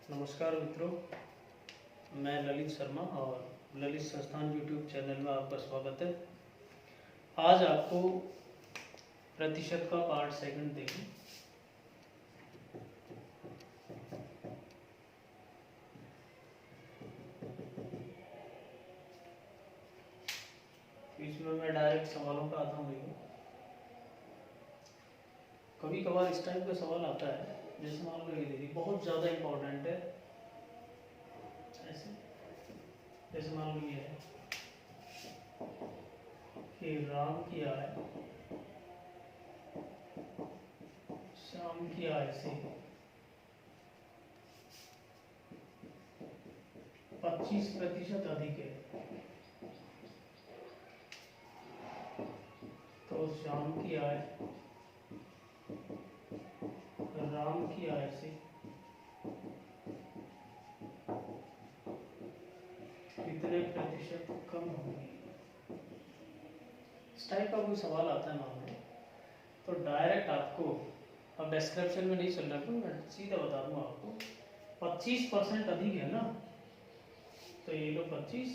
नमस्कार मित्रों, मैं ललित शर्मा और ललित संस्थान यूट्यूब चैनल में आपका स्वागत है। आज आपको प्रतिशत का पार्ट सेकंड देखें। इसमें मैं डायरेक्ट सवालों का आता हूँ। कभी कभार इस टाइप का सवाल आता है, जैसे मान लो ये देखिए बहुत ज़्यादा इम्पोर्टेंट है। ऐसे जैसे मान लो ये है कि राम की आय शाम की आय से 25% अधिक है, तो शाम की आय राम की आय से कितने प्रतिशत कम होगी। इस टाइप का कोई सवाल आता है मान लो, तो डायरेक्ट आपको, अब डिस्क्रिप्शन में नहीं चल रहा है, मैं सीधा बता दूंगा आपको। 25% अधिक है ना, तो ये लो 25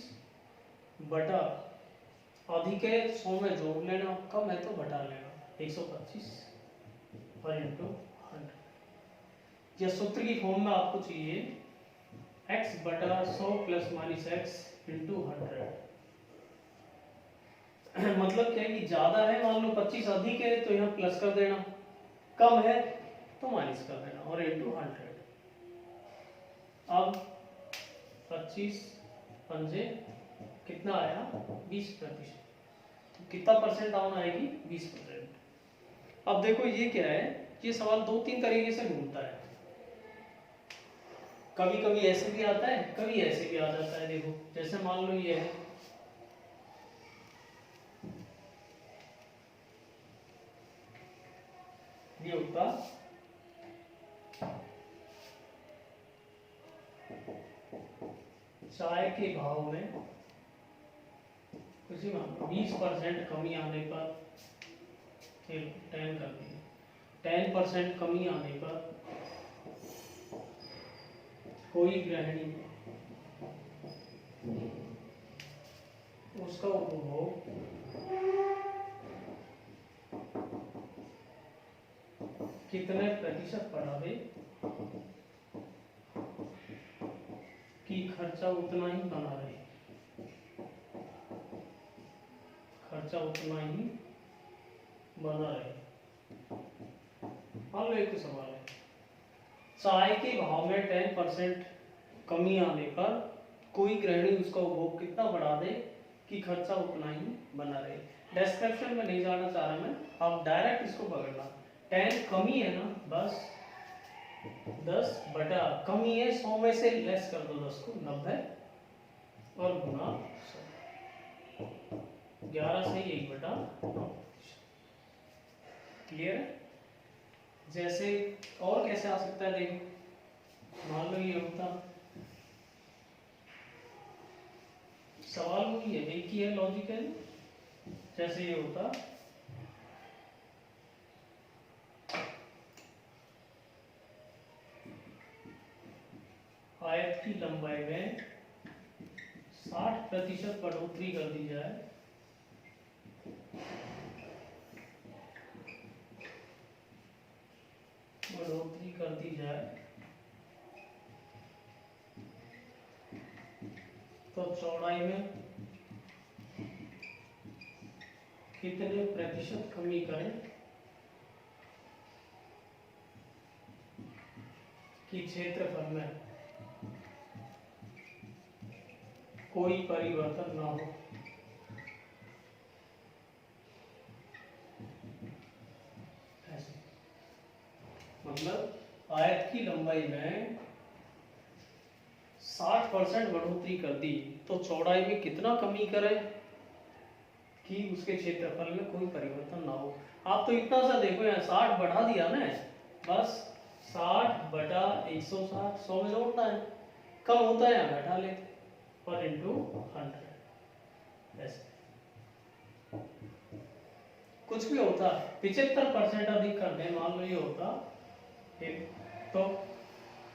बटा अधिक है 100 में जोड़ लेना, कम है तो घटा लेना 125 और इंटू 100। या सूत्र की फॉर्म में आपको चाहिए x बटा 100 प्लस माइनस एक्स इंटू 100। मतलब क्या है कि ज्यादा है, मान लो 25 अधिक है तो यहाँ प्लस कर देना, कम है तो माइनस कर देना और इंटू 100। अब 25 पंजे कितना आया 20%, तो कितना परसेंट डाउन आएगी 20%। अब देखो ये क्या है, ये सवाल दो तीन तरीके से घूमता है। कभी कभी ऐसे भी आता है, कभी ऐसे भी आ जाता है। देखो जैसे मान लो ये है ये होता चाय के भाव में कुछ 20% कमी आने पर 10 कर दिए, 10% कमी आने पर कोई गृहिणी उसका उपभोग कितने प्रतिशत बढ़ावे कि खर्चा उतना ही बना रहे, खर्चा उतना ही बना रहे। मान लो एक सवाल है, चाय के भाव में 10% कमी आने पर कोई गृहिणी उसका उपभोग कितना बढ़ा दे कि खर्चा उतना ही बना रहे। डिस्क्रिप्शन में नहीं जाना चाह रहा मैं, आप डायरेक्ट इसको पकड़ना। 10 कमी है ना, बस 10 बटा कमी है 100 में से लेस कर दो 10 को 90 और गुना 11 से 1 बटा 9। क्लियर है? जैसे और कैसे आ सकता है, देखो मान लो ये होता, सवाल वही है, एक ही है लॉजिकल। जैसे ये होता आयत की लंबाई में 60% बढ़ोतरी कर दी जाए, बढ़ोतरी कर दी जाए तो चौड़ाई में कितने प्रतिशत कमी करें कि क्षेत्रफल में कोई परिवर्तन ना हो। ऐसे मतलब आयत की लंबाई में 60% बढ़ोतरी कर दी तो चौड़ाई में कितना कमी करें कि उसके क्षेत्रफल में कोई परिवर्तन ना हो। आप तो इतना सा देखो, यहाँ 60 बढ़ा दिया ना, बस 60 बटा 160 100 में जोड़ना है, कम होता है यहाँ घटा लेते और इंटू 100। ऐसे कुछ भी होता 75% अधिक कर दें, मान लो ये होता तो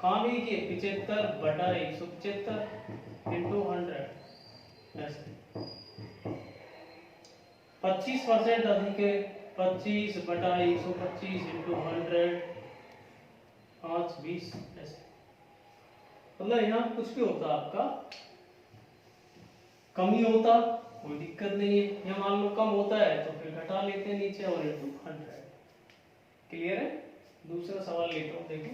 कहाँ भी किए 75/175 इंटू 100 ऐसे। 25% अधिक है 25/125 इंटू 100 5 20 ऐसे। मतलब यहाँ कुछ भी होता आपका कमी होता कोई दिक्कत नहीं है, यहाँ मान लो कम होता है तो फिर घटा लेते हैं नीचे और इंटू 100। क्लियर है? दूसरा सवाल लेता हूँ, देखो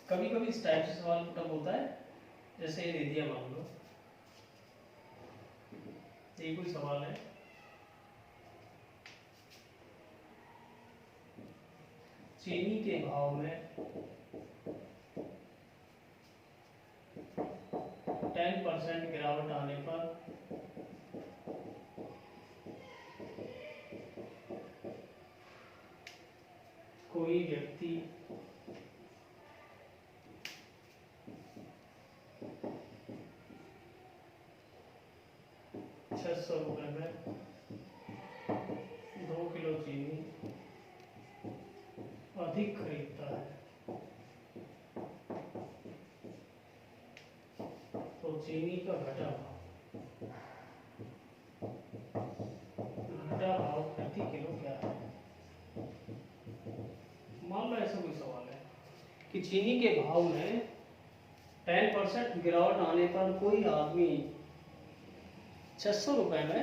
कभी कभी इस टाइप से सवाल कब होता है, जैसे ये दे दिया मान लो ये कोई सवाल है, चीनी के भाव में 10% गिरावट आने पर कोई व्यक्ति ₹600 में 2 किलो चीनी अधिक खरीदता है तो चीनी का घटा भाव प्रति किलो क्या है। मान लो ऐसा कोई सवाल है कि चीनी के भाव में 10% गिरावट आने पर कोई आदमी ₹600 में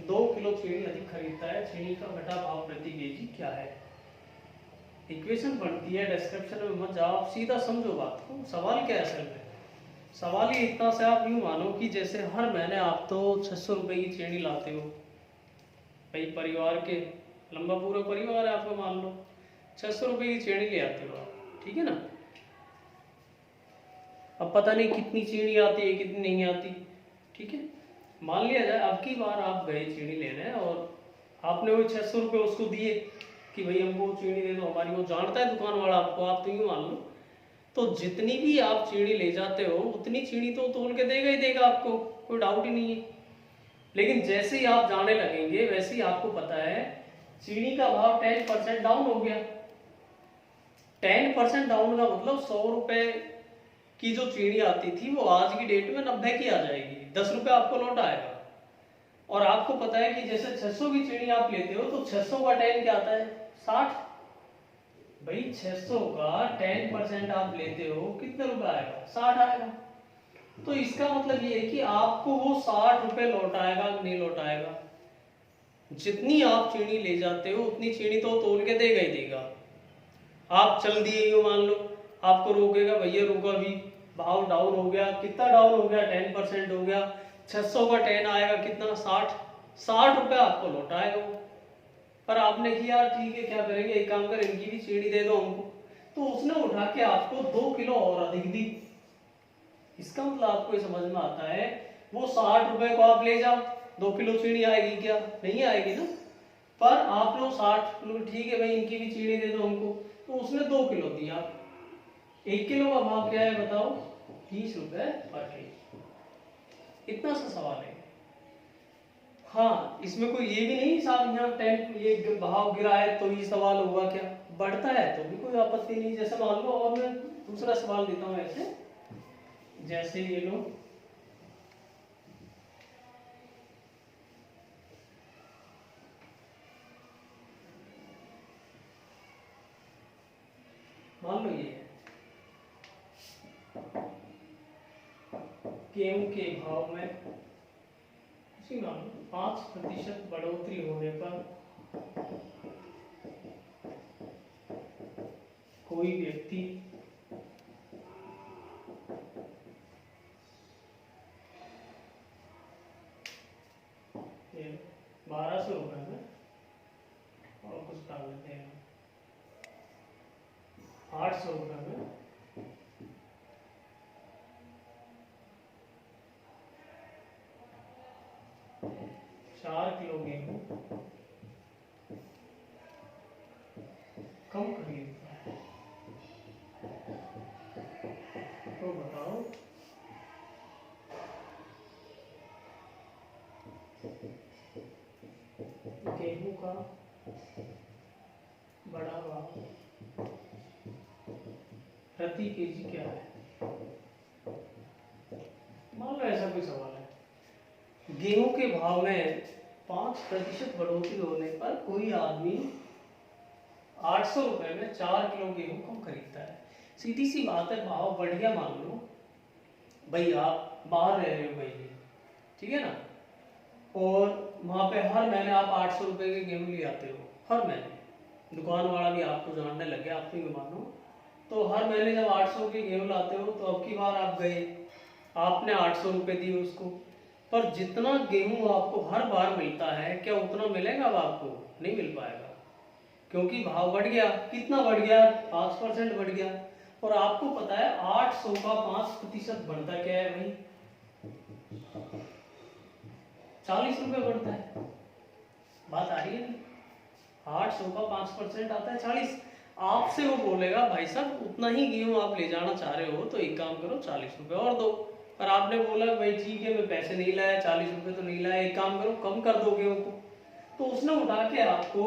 2 किलो चीनी अधिक खरीदता है, चीनी का घटा भाव प्रति केजी क्या है। इक्वेशन बनती है, डिस्क्रिप्शन में मत जाओ, आप सीधा समझो बात को। सवाल क्या है असल में, सवाल ही इतना से आप यूँ मानो कि जैसे हर महीने आप तो ₹600 की चीनी लाते हो, भाई परिवार के लंबा पूरा परिवार है आपका, मान लो ₹600 की चीनी ले आते हो आप, ठीक है ना। अब पता नहीं कितनी चीनी आती है कितनी नहीं आती, ठीक है। मान लिया जाए अब की बार आप गए चीनी लेने और आपने वो ₹600 उसको दिए कि भाई हमको चीनी दे दो हमारी, वो जानता है दुकान वाला आपको, आप तो यूँ मान लो, तो जितनी भी आप चीनी ले जाते हो उतनी चीनी तो तोल के देगा ही देगा आपको, कोई डाउट ही नहीं है। लेकिन जैसे ही आप जाने लगेंगे वैसे ही आपको पता है चीनी का भाव 10% डाउन हो गया। 10% डाउन का मतलब ₹100 की जो चीनी आती थी वो आज की डेट में 90 की आ जाएगी, ₹10 आपको लौट आएगा। और आपको पता है कि जैसे 600 की चीनी आप लेते हो तो 600 का 10 क्या आता है 60। भाई 600 का 10% आप लेते हो कितने रुपए आएगा 60 आएगा। तो इसका मतलब ये है कि आपको वो ₹60 लौट आएगा नहीं लौट आएगा। जितनी आप चीनी ले जाते हो उतनी चीनी तो तोल के देगा ही देगा। आप चल दिए यूँ मान लो, आपको रोकेगा भैया रुको अभी भाव डाउन हो गया, कितना डाउन हो गया 10% हो गया, 600 का 10 आएगा कितना 60 आपको लौट आएगा वो। पर आपने किया ठीक है क्या करेंगे एक काम कर इनकी भी चीनी दे दो हमको, तो उसने उठा के आपको 2 किलो और अधिक दी। इसका मतलब आपको ये समझ में आता है वो ₹60 को आप ले जाओ 2 किलो चीनी आएगी क्या, नहीं आएगी ना। पर आप लोग 60 लोग ठीक है भाई इनकी भी चीनी दे दो हमको, तो उसने 2 किलो दिया। 1 किलो का भाव क्या है बताओ ₹30 पर केजी। इतना सा सवाल है। हाँ इसमें कोई ये भी नहीं साहब यहाँ 10 ये भाव गिरा है तो ये सवाल होगा क्या, बढ़ता है तो भी कोई आपत्ति नहीं। जैसे मान लो और मैं दूसरा सवाल देता हूँ ऐसे, जैसे ये लो मान लो ये गेहूं के भाव में उसी मान लो 5% बढ़ोतरी होने पर कोई व्यक्ति ₹1200 में और कुछ डाल लेते हैं ₹800 में 4 किलो गेहूं कम खरीदता है, तो बताओ गेहूं का बड़ा भाव प्रति केजी क्या है। मान लो ऐसा कोई सवाल है, गेहूं के भाव में 5% बढ़ोतरी होने पर कोई आदमी 800 रुपए में 4 किलो गेहूं कम खरीदता है। सीधी सी बात है, भाव बढ़ गया मान लो, भाई आप बाहर रह रहे हो भाई, ठीक है ना, और वहां पे हर महीने आप 800 रुपए के गेहूं ले आते हो, हर महीने दुकान वाला भी आपको जानने लग गया, आप भी मानो, तो हर महीने जब 800 के गेहूं लाते हो तो अब की बार आप गए, आपने 800 रुपए दिए उसको, पर जितना गेहूं आपको हर बार मिलता है क्या उतना मिलेगा अब आपको? नहीं मिल पाएगा, क्योंकि भाव बढ़ गया। कितना बढ़ गया? 5% बढ़ गया। और आपको पता है 800 का 5% बढ़ता क्या है भाई? 40 रुपए बढ़ता है। बात आ रही है? 800 का 5% आता है 40। आपसे वो बोलेगा भाई साहब उतना ही गेहूं आप ले जाना चाह रहे हो तो एक काम करो 40 रुपए और दो, पर आपने बोला भाई ठीक है मैं पैसे नहीं लाया, 40 रुपए तो नहीं लाया, एक काम करो कम कर दो गेहूं को, तो उसने उठा के आपको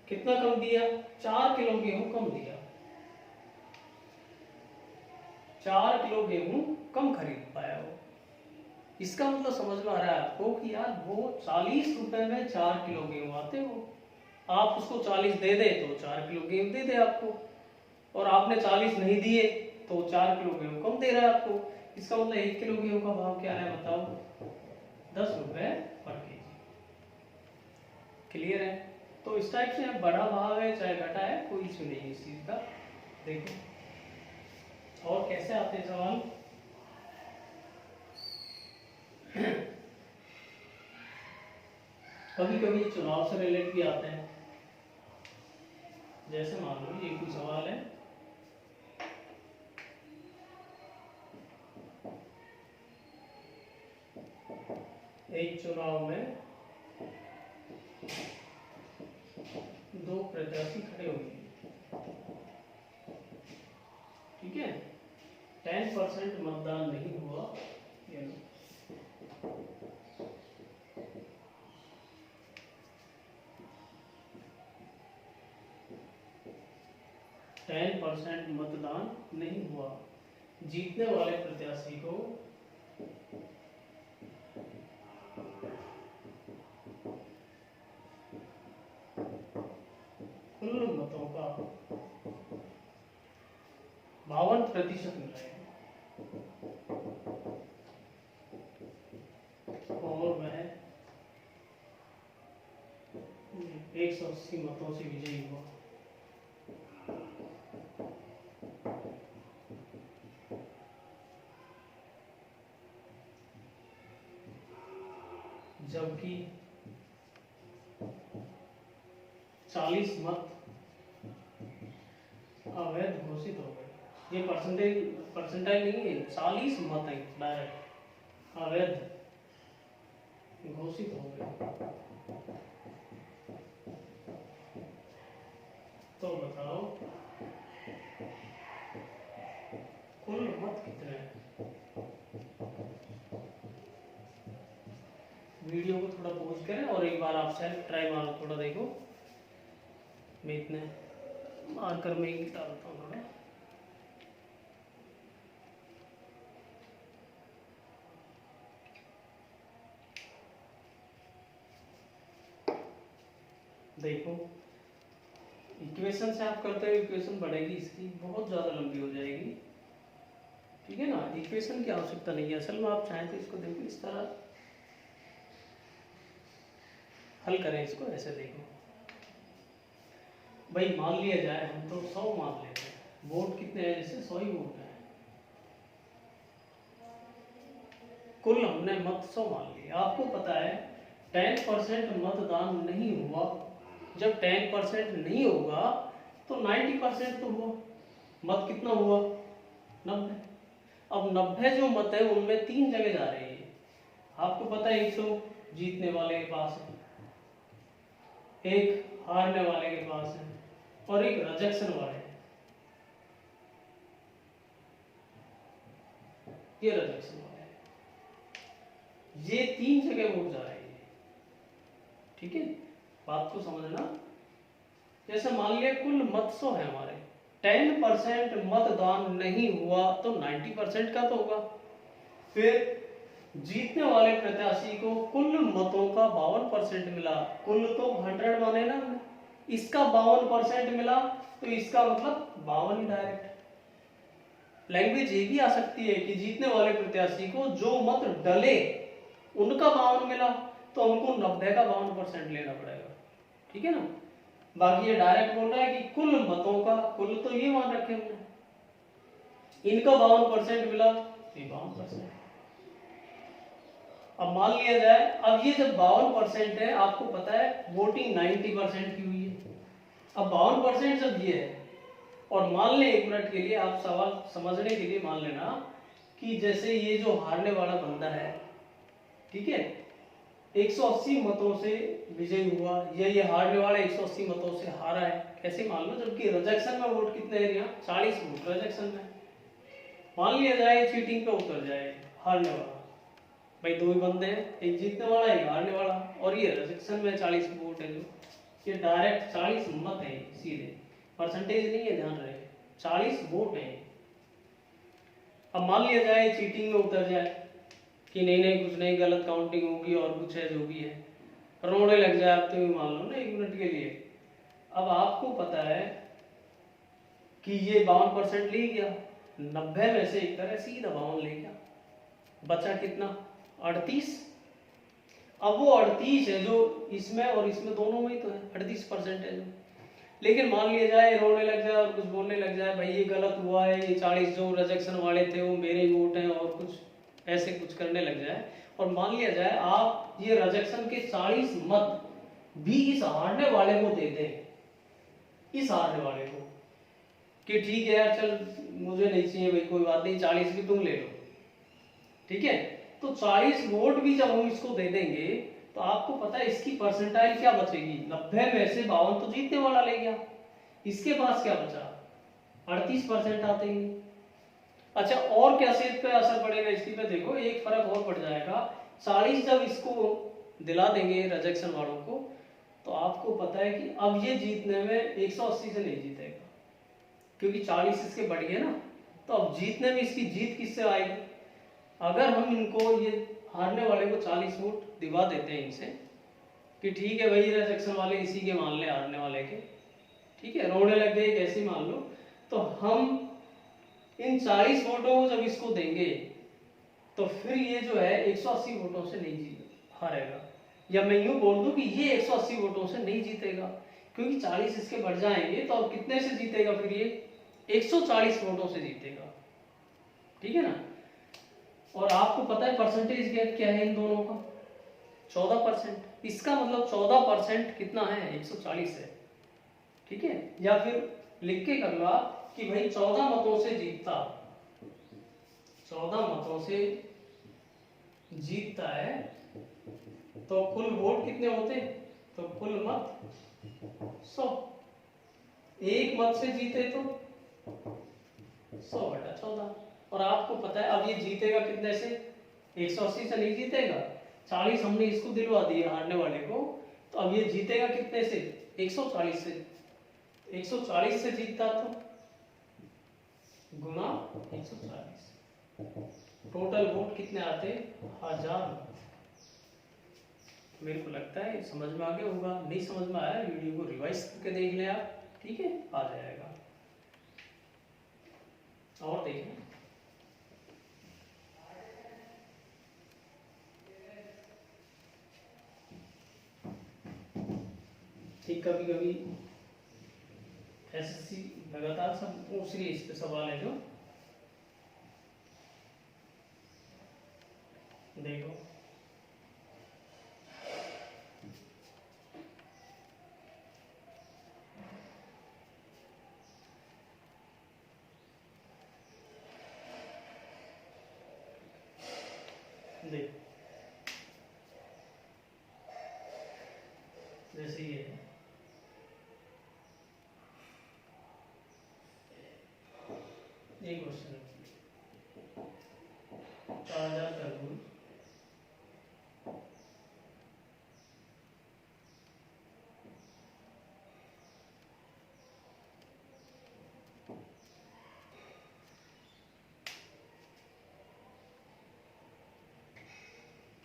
कितना कम दिया? 4 किलो गेहूं कम दिया, 4 किलो गेहूं कम खरीद पाया वो। इसका मतलब समझ में आ रहा है आपको कि यार वो 40 रुपए में 4 किलो गेहूं आते हो, आप उसको 40 दे दे तो 4 किलो गेहूं दे दे आपको, और आपने 40 नहीं दिए तो 4 किलो गेहूं कम दे रहा है आपको। इसका मतलब 1 किलो गेहूं का भाव क्या है बताओ? 10 रुपए पर केजी। क्लियर है? तो इस टाइप से बड़ा भाव है चाहे घटा है कोई इश्यू नहीं है इस चीज का। देखो और कैसे आते हैं सवाल। कभी कभी चुनाव से रिलेटेड भी आते हैं, जैसे मान लो ये कोई सवाल है, एक चुनाव में दो प्रत्याशी खड़े हुए, ठीक है, 10% मतदान नहीं हुआ, 10% मतदान नहीं हुआ, जीतने वाले प्रत्याशी को कुल मतों का 52% मिला है, और वह 180 मतों से विजयी हुआ। जबकि 40 मत अवैध घोषित हो गए। ये परसेंटाइल नहीं है, 40 मत है डायरेक्ट अवैध घोषित हो गए। तो बताओ कुल मत कितने हैं? वीडियो को थोड़ा पॉज करें और एक बार आप सेल्फ ट्राई मारो, थोड़ा देखो। मैं इतने मार्कर में ही डालता हूँ थोड़ा। देखो इक्वेशन से आप करते हो, इक्वेशन बढ़ेगी इसकी, बहुत ज़्यादा लंबी हो जाएगी, ठीक है ना। इक्वेशन की आवश्यकता नहीं है, असल में आप चाहें तो इसको देखो इस तरह हल करें इसको, ऐसे देखो भाई, मान लिया जाए हम तो 100 मान लेते हैं, वोट कितने हैं, जैसे 100 ही वोट है, कुल हमने मत 100 मान लिए। आपको पता है 10% मतदान नहीं हुआ, जब 10% नहीं होगा तो 90% तो हुआ, मत कितना हुआ? 90। अब 90 जो मत है उनमें 3 जगह जा रही है, आपको पता है, एक तो जीतने वाले के पास है, एक हारने वाले के पास है, और एक रिजेक्शन वाले है। ये रिजेक्शन वाले है, ये 3 जगह वोट जा रही है, ठीक है। बात को समझना। जैसे मान लिया कुल मत 100 है हमारे, 10% मतदान नहीं हुआ तो 90% का तो होगा। फिर जीतने वाले प्रत्याशी को कुल मतों का 52% मिला, कुल तो 100 माने ना हमने, इसका 52% मिला तो इसका मतलब 52 डायरेक्ट। लैंग्वेज ये भी आ सकती है कि जीतने वाले प्रत्याशी को जो मत डले उनका 52 मिला तो हमको 90 का 52% लेना पड़ेगा, ठीक है ना। बाकी ये डायरेक्ट बोल रहा है कि कुल मतों का, कुल तो ये मान रखे हमने, इनका 52% मिला तो 52%। अब मान लिया जाए, अब ये जब 52% है, आपको पता है वोटिंग 90% की हुई है। अब 52% जब ये है, और मान ले 1 मिनट के लिए आप सवाल समझने के लिए मान लेना कि जैसे ये जो हारने वाला बंदा है, ठीक है, 180 मतों से विजयी हुआ, या ये हारने वाला 180 मतों से हारा है, कैसे मान लो, जबकि रिजेक्शन में वोट कितने है, यहाँ 40 वोट रिजेक्शन में। मान लिया जाए चीटिंग पे उतर जाए हारने वाला, भाई 2 ही बंदे हैं, एक जीतने वाला एक हारने वाला, और ये रिजेक्शन में 40 वोट है, जो ये डायरेक्ट 40 मत है सीधे, परसेंटेज नहीं है, ध्यान रहे, 40 वोट है। अब मान लिया जाए चीटिंग में उतर जाए कि नहीं नहीं कुछ नहीं, गलत काउंटिंग होगी और कुछ है जो भी है, रोने लग जाए, आप तो भी मान लो ना 1 मिनट के लिए। अब आपको पता है कि ये 52% ले गया, 90 में से एक तरह सीधा 52 ले गया, बचा कितना 38। अब वो 38 है जो इसमें और इसमें दोनों में ही तो है, 38% है जो। लेकिन मान लिया जाए रोने लग जाए और कुछ बोलने लग जाए, भाई ये गलत हुआ है, ये 40 जो रिजेक्शन वाले थे वो मेरे वोट हैं, और कुछ ऐसे कुछ करने लग जाए, और मान लिया जाए आप ये रिजेक्शन के 40 मत भी इस हारने वाले को दे दें, इस हारने वाले को, कि ठीक है यार चल मुझे नहीं चाहिए भाई, कोई बात नहीं, 40 भी तुम ले लो, ठीक है, तो 40 वोट भी जब हम इसको दे देंगे तो आपको पता है इसकी परसेंटाइल क्या बचेगी, 90 में से 52 तो जीतने वाला ले गया, इसके पास क्या बचा 38% आते ही। अच्छा, और क्या सेहत पे असर पड़ेगा इसकी पे, देखो एक फर्क और पड़ जाएगा, 40 जब इसको दिला देंगे रिजेक्शन वालों को, तो आपको पता है कि अब ये जीतने में 180 से नहीं जीतेगा, क्योंकि 40 इसके बढ़ गए ना, तो अब जीतने में इसकी जीत किससे आएगी, अगर हम इनको ये हारने वाले को 40 वोट दिवा देते हैं इनसे कि ठीक है भाई रिजेक्शन वाले इसी के मान ले, हारने वाले के, ठीक है, रोने लग गए कैसे मान लो, तो हम इन 40 वोटों को जब इसको देंगे तो फिर ये जो है 180 वोटों से नहीं जीत हारेगा, या मैं यूं बोल दूं कि ये 180 वोटों से नहीं जीतेगा, क्योंकि 40 इसके बढ़ जाएंगे, तो अब कितने से जीतेगा फिर ये 140 वोटों से जीतेगा, ठीक है ना। और आपको पता है परसेंटेज गैप क्या है इन दोनों का, 14%, इसका मतलब 14% कितना है 140 है, ठीक है, या फिर लिख के कर लो आप कि भाई 14 मतों से जीतता, 14 मतों से जीतता है, तो कुल वोट कितने होते, तो कुल मत 100, एक मत से जीते तो 100/14, और आपको पता है अब ये जीतेगा कितने से, 180 से नहीं जीतेगा, 40 हमने इसको दिलवा दिए हारने वाले को, तो अब ये जीतेगा कितने से 140 से, 140 से जीतता तो गुना 140, टोटल वोट कितने आते 1000। मेरे को लगता है समझ में आ गया होगा, नहीं समझ में आया वीडियो को रिवाइज करके देख लें आप, ठीक है, आ जाएगा। और देखें, ठीक, कभी कभी एसएससी लगातार सब पूछ रही है, इस पे सवाल है जो देखो, देखो जैसे ये है, ये क्वेश्चन है 4000 का रूल,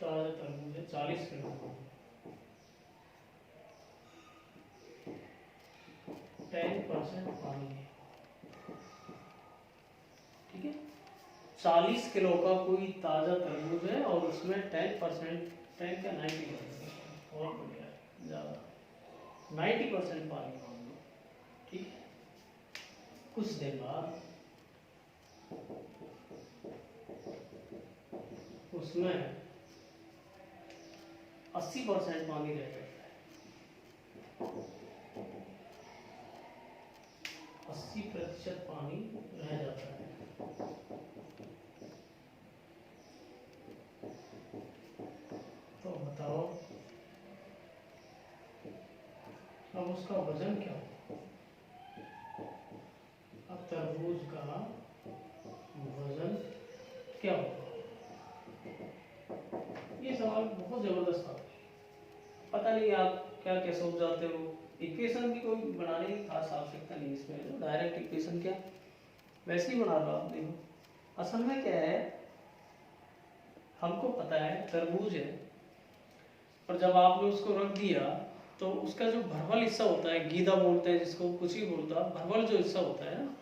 ताजा तरबूज है 40 किलो, 10% पानी है, ठीक है। 40 किलो का कोई ताजा तरबूज है और उसमें 10%, 10 का 90%, और बढ़िया है, ज़्यादा 90% पानी मान लो, ठीक है। कुछ देर बाद उसमें 80% पानी रह जाता है, 80% पानी रह जाता है। तो बताओ अब उसका वजन क्या होगा? अब तरबूज का वजन क्या होगा? ये सवाल बहुत जबरदस्त आता है, पता नहीं आप क्या क्या सोच जाते हो। इक्वेशन की कोई बनाने की खास आवश्यकता नहीं इसमें, डायरेक्ट इक्वेशन क्या वैसे ही बना लो आप। देखो असल में क्या है, हमको पता है तरबूज है, और जब आपने उसको रख दिया तो उसका जो भरवल हिस्सा होता है, गीदा बोलते हैं जिसको, कुछ ही बोलता है, भरवल जो हिस्सा होता है ना,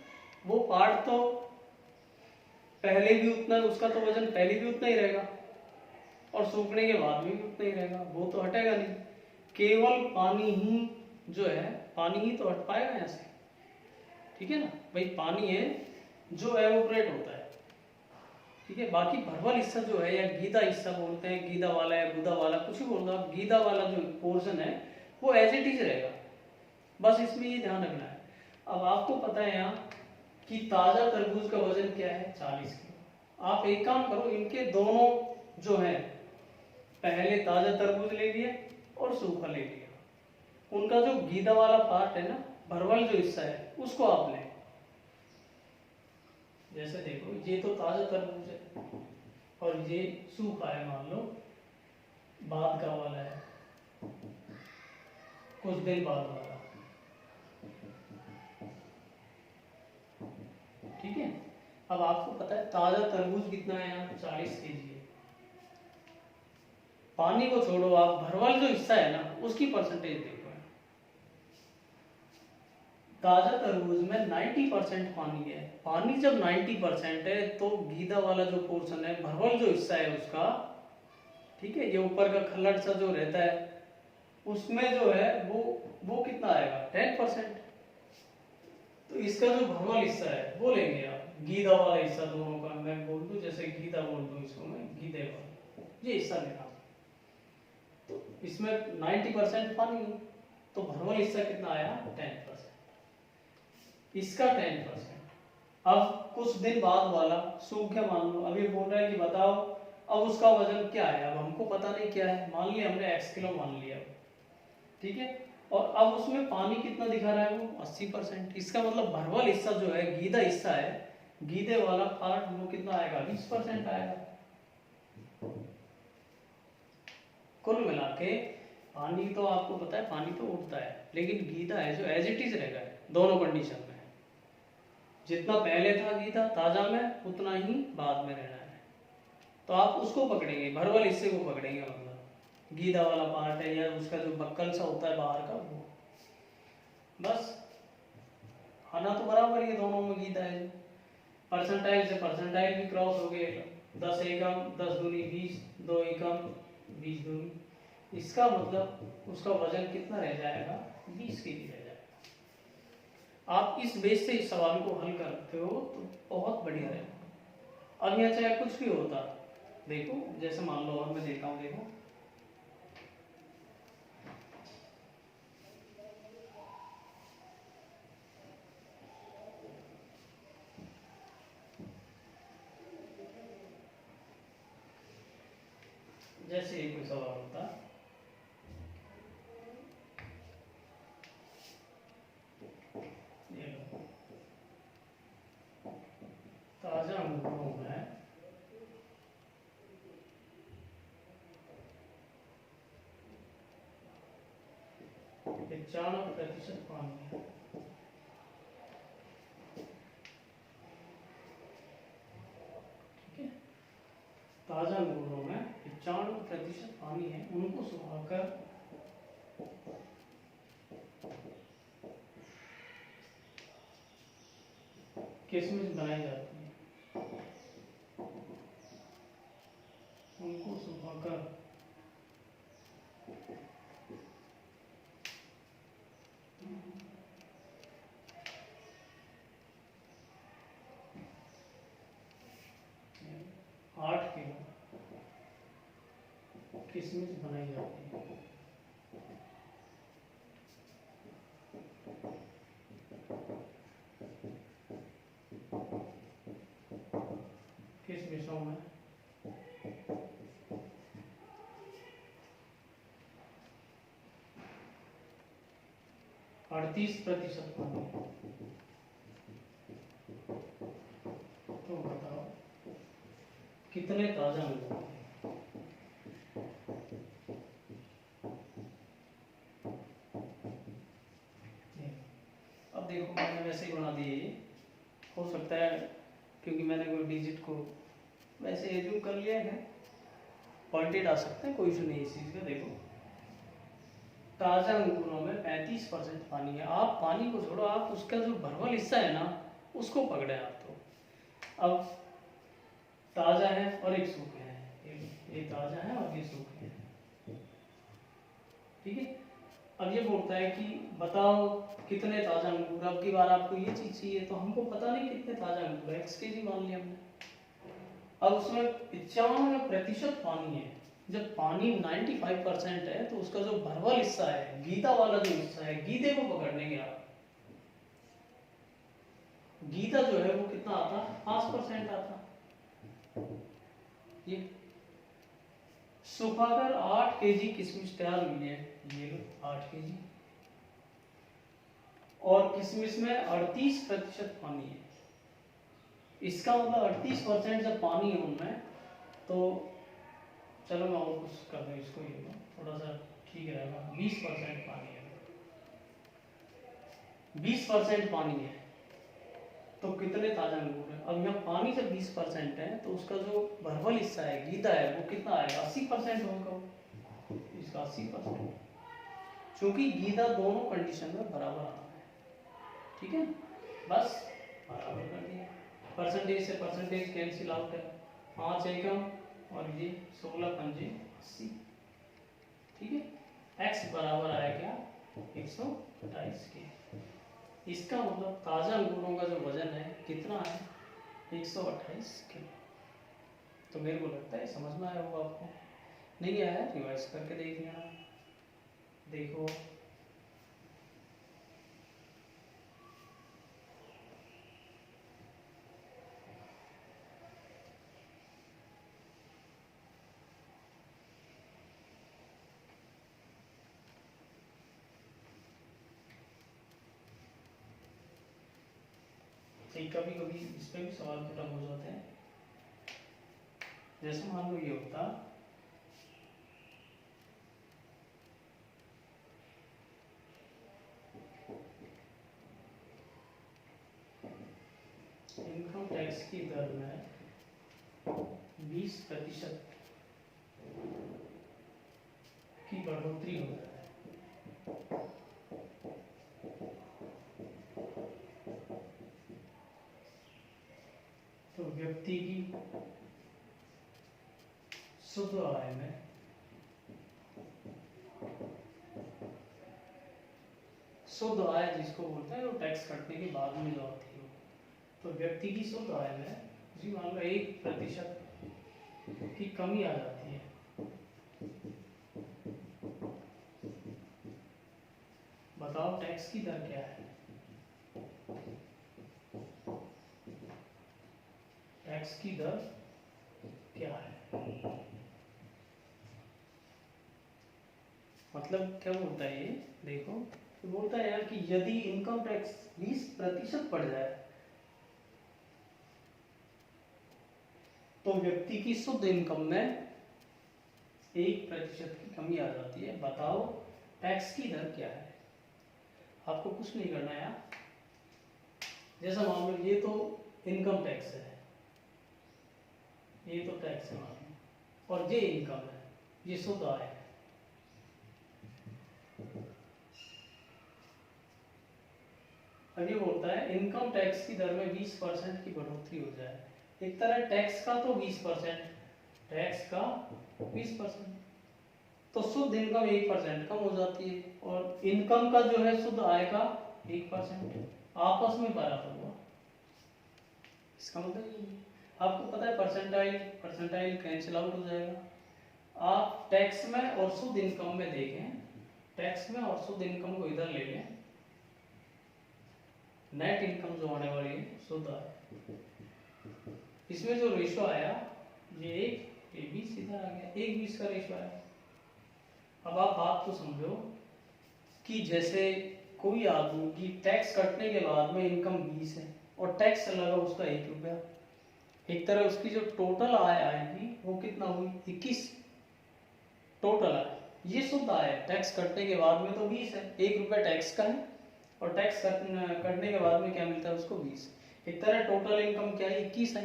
वो पार्ट तो पहले भी उतना, उसका तो वजन पहले भी उतना ही रहेगा और सूखने के बाद में भी उतना ही रहेगा, वो तो हटेगा नहीं। केवल पानी ही जो है, पानी ही तो हट पाएगा यहाँ से, ठीक है ना भाई। पानी है जो एवोपरेट होता है, ठीक है। बाकी भरवल हिस्सा जो है, या गीदा हिस्सा बोलते हैं, गीदा वाला या गुदा वाला, कुछ भी बोलते हैं, गीदा वाला जो पोर्शन है वो एज इट इज रहेगा, बस इसमें ये ध्यान रखना है। अब आपको पता है यहाँ कि ताजा तरबूज का वजन क्या है, 40 किलो। आप एक काम करो, इनके दोनों जो है, पहले ताजा तरबूज ले लिया और सूखा ले लिया, उनका जो गीदा वाला पार्ट है ना, भरवल जो हिस्सा है, उसको आप लें। जैसे देखो ये तो ताजा तरबूज है और ये सूखा है, मान लो बाद का वाला है, कुछ दिन बाद वाला, ठीक है। अब आपको पता है ताजा तरबूज कितना है यहाँ, 40 केजी है। पानी को छोड़ो, आप भरवल जो हिस्सा है ना उसकी परसेंटेज देखो। ताजा तरबूज में 90% पानी है। पानी जब 90% है तो गीदा वाला जो पोर्शन है, भरवल जो हिस्सा है उसका, ठीक है, ये ऊपर का खल्लड़ सा जो रहता है, उसमें जो है वो कितना आएगा, 10%। तो इसका जो भरवल हिस्सा है वो लेंगे आप, गीदा वाला हिस्सा दोनों का, मैं बोल दूं जैसे गीदा बोल दूं इसको मैं, गीदे वाला ये हिस्सा लेना। तो इसमें 90% पानी है, तो भरवल हिस्सा कितना आया, 10%, इसका 10%। अब कुछ दिन बाद वाला सूख गया मान लो, अब ये बोल रहा है कि बताओ अब उसका वजन क्या है। अब हमको पता नहीं क्या है, मान लिया हमने x किलो मान लिया, ठीक है। और अब उसमें पानी कितना दिखा रहा है, वो 80%। इसका मतलब भरवल हिस्सा जो है, गीदा हिस्सा है, गीदे वाला पार्ट, वो कितना आएगा, 20% आएगा। कुल मिला के पानी तो आपको पता है, पानी तो उठता है, लेकिन गीदा है जो एज इट इज रहेगा दोनों कंडीशन में। जितना पहले था गीदा ताजा में, उतना ही बाद में रहना है। तो आप उसको पकड़ेंगे, भरवल हिस्से को पकड़ेंगे, मतलब गीदा वाला पार्ट है या उसका जो बक्कल सा होता है बाहर का, वो बस। आना तो बराबर ही दोनों में गीदा है। परसेंटाइल से परसेंटाइल भी क्रॉस हो गए, 10 एकम 10 दूनी 20, 2 एकम 20 दूनी, इसका मतलब उसका वजन कितना रह जाएगा, 20 केजी रह जाएगा। आप इस बेस से इस सवाल को हल करते हो तो बहुत बढ़िया रहेगा। अब यहाँ चाहे कुछ भी होता, देखो जैसे मान लो, और मैं देता हूँ, देखो जैसे एक कोई सवाल होता, ये लो, ताजा अंगूरों में 95% पानी है, ठीक है। ताजा अंगूरों में 95% सुखाकर किशमिश बनाई जाती है, उनको सुखाकर आठ किलो किशमिश बनाई जाती है। किशमिशों में 38% पानी। तो बताओ कितने ताजा अंगूर हैं? अब देखो मैंने वैसे ही बना दिए, हो सकता है क्योंकि मैंने कोई डिजिट को वैसे एज्यूम कर लिया है, पॉइंटेड आ सकते हैं, कोई इशू नहीं इस चीज़ का। देखो ताज़ा अंगूरों में 35% पानी है। आप पानी को छोड़ो, आप उसका जो भरवल हिस्सा है ना उसको पकड़े आप। तो अब ताज़ा है और एक सूखे हैं, ये ताज़ा है और ये सूखे हैं, ठीक है। अब ये बोलता है कि बताओ कितने ताज़ा अंगूर। अब की बार आपको ये चीज़ चाहिए, तो हमको पता नहीं कितने ताज़ा अंगूर है, XKG मान लिया हमने। अब उसमें 95% पानी है। जब पानी 95% है तो उसका जो भरवल हिस्सा है, गीता वाला जो हिस्सा है, गीते को पकड़ने के आप, गीता जो है वो कितना आता, 5% आता। ये सुखाकर 8 kg किशमिश तैयार हुई है, ये लो 8 kg, और किशमिश में 38% पानी है। इसका मतलब 38% जब पानी है उनमें, तो चलो मैं और कुछ कर दूँ इसको, ये थोड़ा सा ठीक रहेगा। 20% पानी है, 20% पानी है, तो कितने ताजा अंगूर है। अब यहाँ पानी जब 20% है तो उसका जो भरवल हिस्सा है, गीदा है, वो कितना आएगा, 80% होगा, इसका 80%, क्योंकि गीदा दोनों कंडीशन में बराबर आना है, ठीक है। बस बराबर कर दिया, परसेंटेज से परसेंटेज कैंसिल आउट है, 5 एकम और ये 16 पंजे 80, ठीक है। x बराबर आया क्या, 128 के। इसका मतलब ताज़ा अंगूरों का जो वजन है कितना है, 128 किलो। तो मेरे को लगता है समझ में आया होगा आपको, नहीं आया है रिवाइज करके देख लेना। देखो कभी कभी इस पे भी सवाल खत्म हो जाते हैं। जैसे मान लो ये होता, इनकम टैक्स की दर में 20% की बढ़ोतरी हो जाए, तो व्यक्ति की शुद्ध आय में शुद्ध आय जिसको बोलते हैं वो टैक्स कटने के बाद में जो आती है, तो व्यक्ति की शुद्ध आय में जी मान लो 1% की कमी आ जाती है। बताओ टैक्स की दर क्या है, टैक्स की दर क्या है। मतलब क्या बोलता है ये, देखो तो बोलता है यार कि यदि इनकम टैक्स 20% बढ़ जाए तो व्यक्ति की शुद्ध इनकम में 1% की कमी आ जाती है। बताओ टैक्स की दर क्या है। आपको कुछ नहीं करना यार, जैसा मान लो ये तो इनकम टैक्स है, ये तो टैक्स है मान लो, और ये इनकम है, ये शुद्ध आय है, अब ये बोलता है इनकम टैक्स की दर में 20% की बढ़ोतरी हो जाए। एक तरह टैक्स का तो 20%, टैक्स का 20%, तो शुद्ध इनकम 1% कम हो जाती है, और इनकम का जो है शुद्ध आय का 1%, आपस में बराबर हुआ। इसका मतलब आपको पता है परसेंटाइल परसेंटाइल कैंसिल आउट हो जाएगा। आप टैक्स में और शुद्ध इनकम में देखें, टैक्स में और शुद्ध इनकम को इधर ले लें, नेट इनकम जो होने वाली है शुद्ध आय, इसमें जो रेशो आया ये 1 ये 20 इधर आ गया, 1:20 का रेशो आया। अब आप बात तो समझो कि जैसे कोई आदमी की टैक्स कटने के बाद में इनकम 20 है और टैक्स लगा उसका 1 रुपया, एक तरह उसकी जो टोटल आय आएगी वो कितना हुई 21 टोटल आय, ये शुद्ध आय है। टैक्स कटने के बाद में तो 20 है, 1 रुपया टैक्स का है और टैक्स कटने के बाद में क्या मिलता है उसको 20, एक तरह टोटल इनकम क्या है 21 है।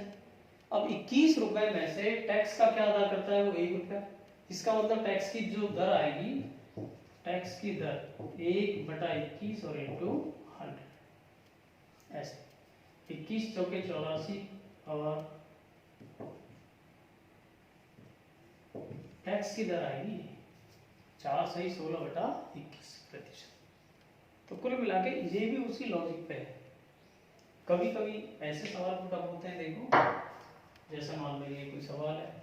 अब 21 रुपए में से टैक्स का क्या अदा करता है वो 1 रुपया, इसका मतलब टैक्स की जो दर आएगी, टैक्स की दर 1/21 और इंटू 100, ऐसे 21 चौके 84 और टैक्स की दर आएगी 4 सही 16/21%। तो कुल मिला के ये भी उसी लॉजिक पे है। कभी कभी ऐसे सवाल पुटअप होते हैं, देखो जैसे मान लीजिए कोई सवाल है,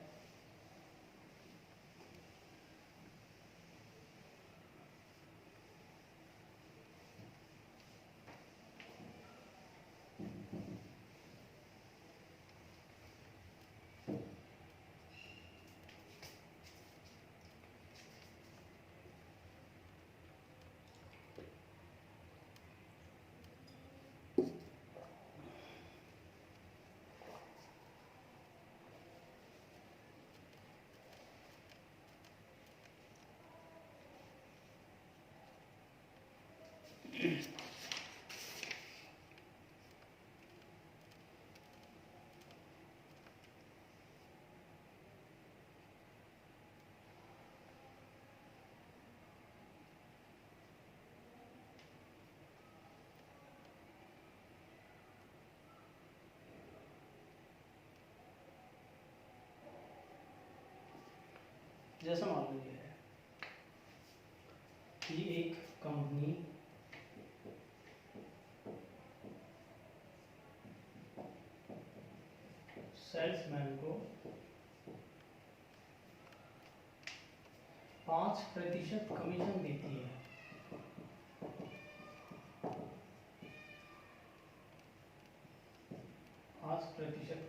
जैसा मान लीजिए कि एक कंपनी सेल्समैन को 5% कमीशन देती है,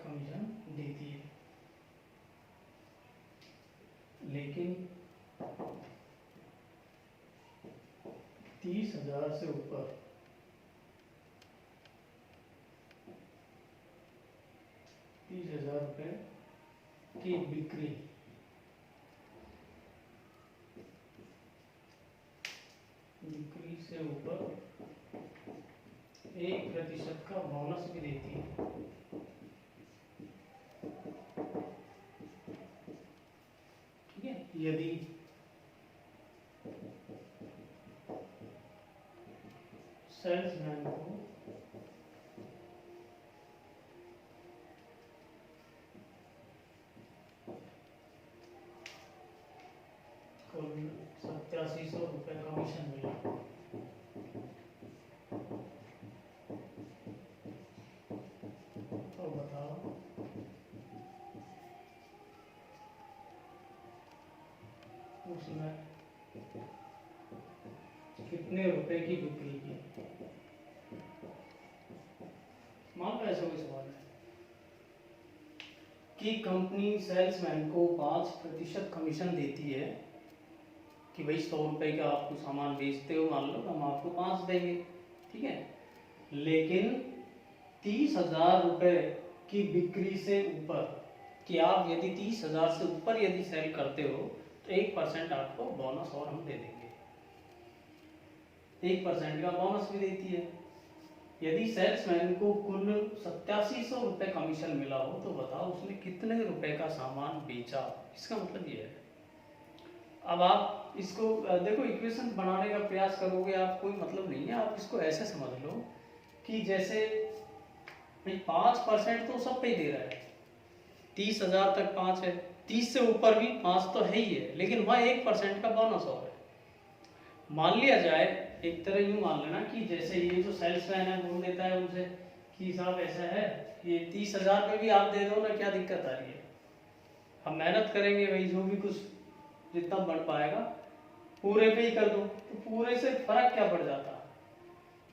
कमीशन देती है, लेकिन 30,000 से ऊपर 30,000 रुपये की बिक्री से ऊपर 1% का बोनस भी देती है। ठीक है, यदि सेल्समैन को कुल 8700 रुपये कमीशन मिला, तो बताओ उसमें कितने रुपए की बिक्री की। मान लो ऐसा कोई सवाल है कि कंपनी सेल्समैन को 5% कमीशन देती है कि भाई 100 रुपए का आप कुछ सामान बेचते हो, मान लो हम आपको 5 देंगे, ठीक है, लेकिन 30,000 रुपए की बिक्री से ऊपर, कि आप यदि 30,000 से ऊपर यदि सेल करते हो तो 1% आपको बोनस और हम दे देंगे, 1% का बोनस भी देती है। यदि सेल्समैन को कुल 8700 रुपये कमीशन मिला हो तो बताओ उसने कितने रुपए का सामान बेचा, इसका मतलब ये है। अब आप इसको देखो, इक्वेशन बनाने का प्रयास करोगे आप, कोई मतलब नहीं है, आप इसको ऐसे समझ लो कि जैसे 5% तो सब पे ही दे रहा है, 30,000 तक 5 है, 30 से ऊपर भी 5 तो है ही है, लेकिन वहाँ 1% का बोनस और है। मान लिया जाए, एक तरह यूँ मान लेना कि जैसे ये जो सेल्समैन है बोल देता है उनसे कि साहब ऐसा है, ये 30,000 पे भी आप दे दो ना, क्या दिक्कत आ रही है, हम मेहनत करेंगे भाई, जो भी कुछ जितना बढ़ पाएगा पूरे पे ही कर दो। तो पूरे से फर्क क्या पड़ जाता,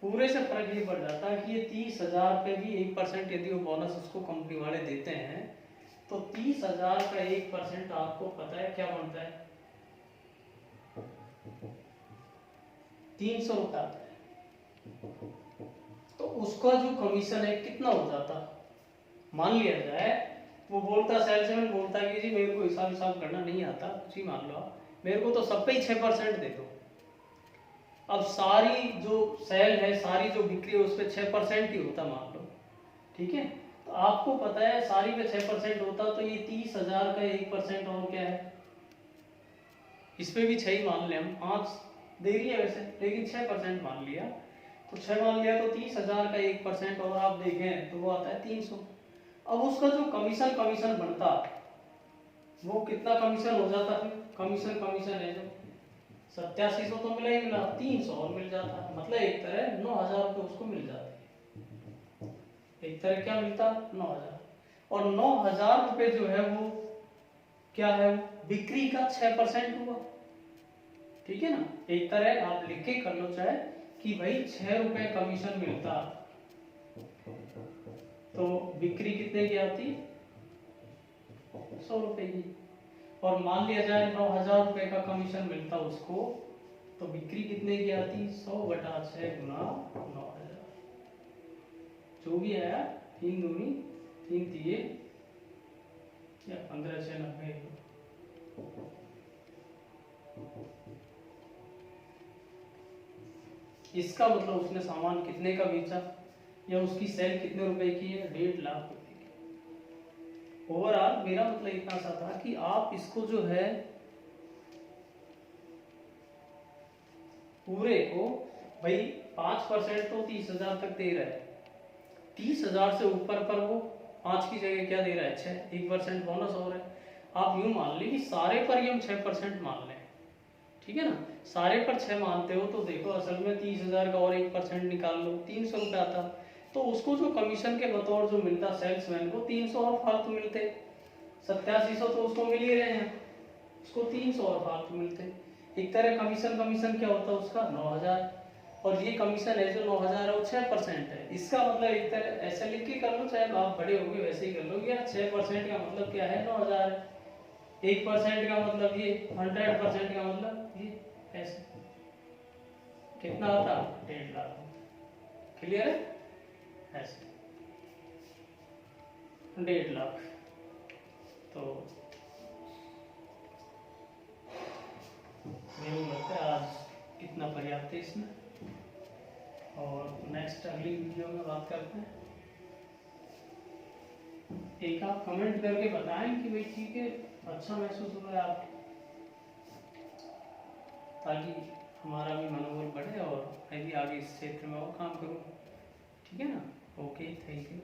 पूरे से फर्क ये पड़ जाता है कि ये 30,000 पे भी 1% यदि वो बोनस उसको कंपनी वाले देते हैं, तो 30,000 का 1% आपको पता है क्या बनता है, 300 रुपये आता है। तो उसका जो कमीशन है कितना हो जाता, मान लिया जाए वो बोलता, सेल्समैन बोलता कि जी मेरे को हिसाब करना नहीं आता, कुछ ही मान लो आप, मेरे को तो सब पे ही 6% दे दो। अब सारी जो सेल है, सारी जो बिक्री है, उस पर 6% ही होता मान लो, ठीक है। तो आपको पता है सारी पे 6% होता, तो ये 30,000 का 1% और क्या है, इस पे भी 6 ही मान लें हम, 5 दे रही है वैसे, लेकिन 6% मान लिया, तो 6 मान लिया, तो 30,000 का 1% और आप देखें तो वो आता है 300। अब उसका जो कमीशन बनता, वो कितना कमीशन हो जाता है, कमीशन है जो 8700 तो मिला ही मिला, 300 और मिल जाता, मतलब एक तरह 9,000 रुपये उसको मिल जाते, एक तरह क्या मिलता 9,000। और 9,000 रुपये जो है वो क्या है, बिक्री का 6% हुआ, ठीक है ना। एक तरह आप लिख के कर लो चाहे कि भाई 6 रुपये कमीशन मिलता, तो बिक्री कितने की आती, 100 रुपए की। और मान लिया जाए 9,000 रुपए का कमीशन मिलता उसको, तो बिक्री कितने की आती, 100/6 गुना 9,000, जो भी आया 3 दूनी 3 तिये या 15×6 90। इसका मतलब उसने सामान कितने का बेचा, या उसकी सेल कितने रुपए की है, 1.5 लाख रुपए की। ओवरऑल मेरा मतलब इतना सा था कि आप इसको जो है पूरे को, भाई 5% तो 30,000 तक दे रहा है, 30,000 से ऊपर पर वो 5 की जगह क्या दे रहा है, 6, 1% बोनस हो रहा है। आप यूं मान ली कि सारे पर ही हम 6% मान लें, ठीक है ना, सारे पर 6 मानते हो तो देखो असल में 30,000 का और 1% निकाल लो, 300 रुपये आता। तो उसको जो कमीशन के बतौर जो मिलता सेल्समैन को, 300 और फालतू मिलते, 8700 तो उसको मिल ही रहे हैं, उसको 300 और फालतू मिलते। एक तरह कमीशन क्या होता है उसका 9,000, और ये कमीशन है जो 9,000 है वो 6% है। इसका मतलब एक तरह ऐसे लिख के कर लो, चाहे आप बड़े हो गए वैसे ही कर लो, यार 6% का मतलब क्या है 9,000 है, 1% का मतलब ये, 100% का मतलब ये, ऐसे कितना होता, 1.5 लाख। क्लियर है, ऐसे 1.5 लाख। तो मेरे को लगता है आज इतना पर्याप्त है इसमें, और नेक्स्ट अगली वीडियो में बात करते हैं। एक आप कमेंट करके बताएं कि भाई ठीक है, अच्छा महसूस हो रहा है आप, ताकि हमारा भी मनोबल बढ़े और मैं भी आगे इस क्षेत्र में और काम करूँ, ठीक है ना। Okay, thank you.